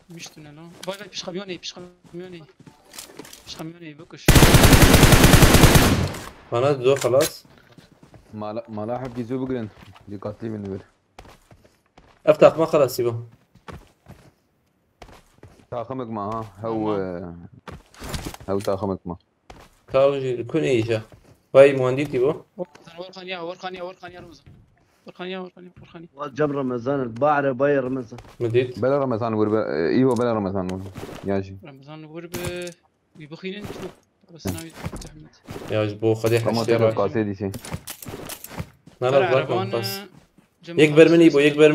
مش تونل باي باي بيش خميوني بيش خميوني بيش خميوني بكش Bana dur خلاص. ما لاحق يزو بقرن اللي قاتلي من بير افتح ما خلاص سيبه. تاخمك معها هو تاخمك معه تاوجي كون ايجا. باي مهنديتي بو. ورخانيا رمزة ورخانيا جاب رمضان الباعرة باي رمضان مديت. بلا رمضان ايوه بلا رمضان ياجي رمضان ورب بيبخين انتو بس ناوي تحمد يا جبو خدي ما حشتي تقدر راح. قاتلي شيء لا بلاكم بس. يكبر مني بو يكبر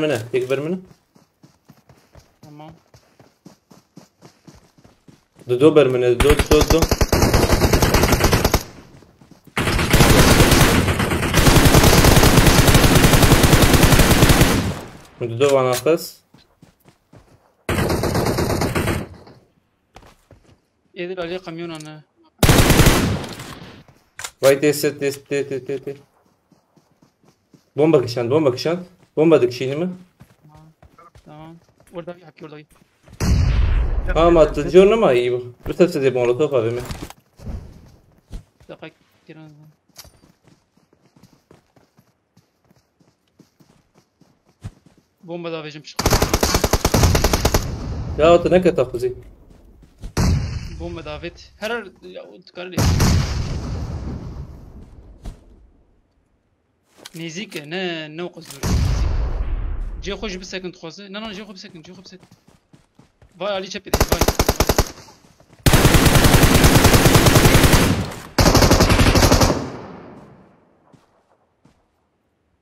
منه. تمام دو برمنه دو. دو وانا قص. يدل عليه قميون انا Vai ter. Bomba kışan. Bomba dikişini mi? تمام وردا يحكي Ama تجورنا ما iyi bu. Bir tane de molotof abi mi? دقيقة كده بومبا دا فيجن بشخ Ya o ne kadar kuzi. بومبا دافيد هرر تكرر نيزيك انا نوقز دور جي خوش بسكن تخوزه لا جي خو بسكن فاي علي تشبي فاي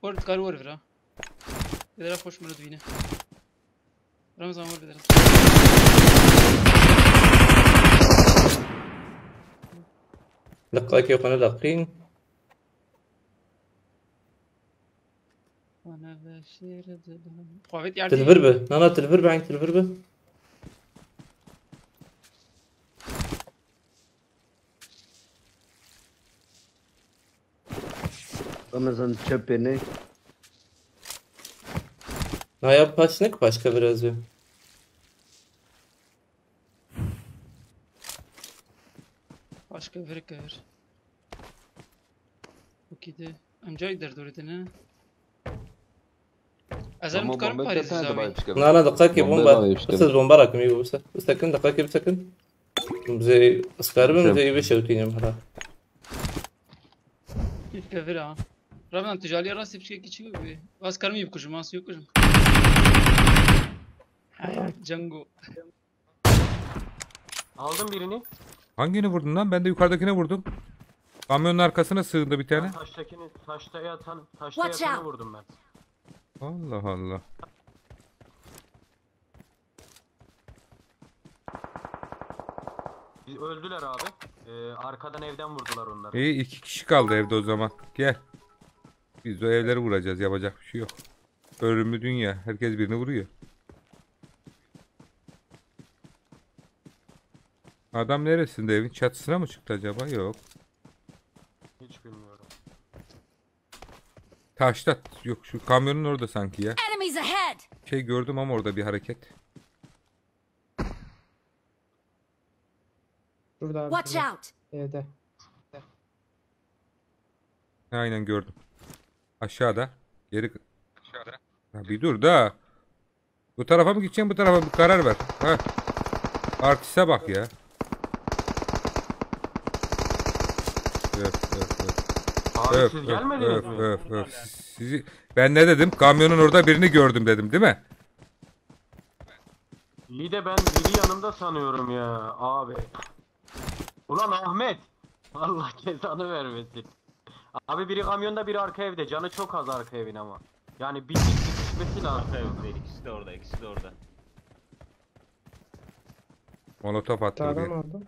ورد كار ورفرا بدرا خوش مرد بينا رمضان ور بدرا دقائق يقنا دقيقين. انا بشير قوافيت يعني تلفربه. نانا تلفربه عن تلفربه. رمضان تشبيني Ne yapasın başka biraz ya. başka ver وكده ام جاي دردورتنا ازال متكرر باريس زاوي نانا دقائق bomba. بس bomba rakım iyi bu. بس sakın دقائق bir sakın. زي اسكاربه زي بشوتين مره. كيف كفرها رمضان تجالي راسي بشكل كيتشي واس كرمي بكوش ماس يوكوش Django. Aldım birini. Hangini vurdun lan? Ben de yukarıdakine vurdum. Kamyonun arkasına sığındı bir tane. Taşta yatanı vurdum ben. Allah Allah. Öldüler abi. Arkadan evden vurdular onları. İyi 2 kişi kaldı evde o zaman. Gel. Biz o evleri vuracağız. Yapacak bir şey yok. Ölümlü dünya. Herkes birini vuruyor. Adam neresinde evin? Çatısına mı çıktı acaba? Yok. Hiç bilmiyorum. Taşta. Yok şu kamyonun orada sanki ya. Enemies ahead. Şey gördüm ama orada bir hareket. Şurada abi. Watch out. Evde. Aynen gördüm. Aşağıda. Geri. Aşağıda. Ya bir dur da. Bu tarafa mı gideceğim bu tarafa bir karar ver. Ha. Artiste bak ya. Abi siz gelmediniz mi? Sizi ben ne dedim? Kamyonun orada birini gördüm dedim, değil mi? İyi de ben biri yanımda sanıyorum ya abi. Ulan Ahmet. Allah cezanı vermesin. Abi biri kamyonda biri arka evde. Canı çok az arka evin ama. Yani bir düşmesi lazım. Arka evde ikisi de orada. Molotof attı Sağdan buraya. aldım.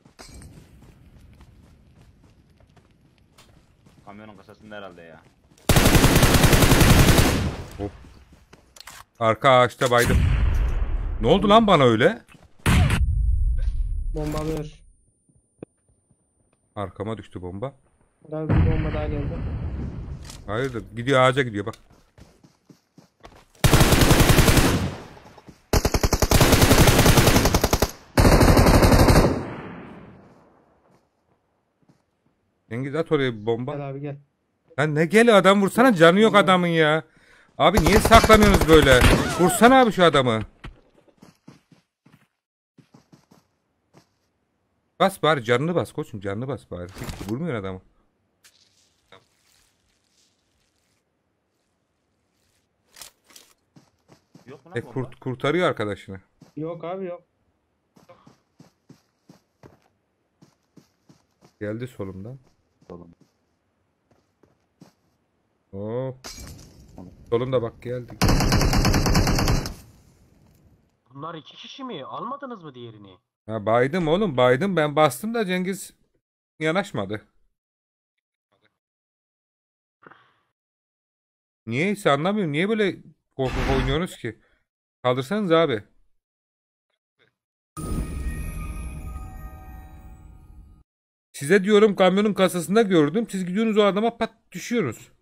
Kamyonun kasasında herhalde ya. Hop. Arka ağaçta baydım. Ne oldu lan bana öyle? Bombalıyor. Arkama düştü bomba. Biraz bir bomba daha geldi. Hayırdır? Gidiyor ağaca gidiyor bak. Cengiz at oraya bir bomba. Gel abi gel. Lan ne gel adam vursana canı yok adamın ya. Abi niye saklanıyorsunuz böyle? Vursana abi şu adamı. Bas bari canını bas koçum canını bas bari. Hiç vurmuyor adamı. Yok mu lan bomba? Kurtarıyor arkadaşını. Yok abi yok. Geldi solumdan. Solum. Hop. Solumda bak geldi. Bunlar 2 kişi mi? Almadınız mı diğerini? Ha baydım oğlum baydım ben bastım da Cengiz yanaşmadı. Niyeyse anlamıyorum. Niye böyle korkak oynuyorsunuz ki? Kaldırsanız abi. Size diyorum kamyonun kasasında gördüm. Siz gidiyorsunuz o adama pat düşüyorsunuz.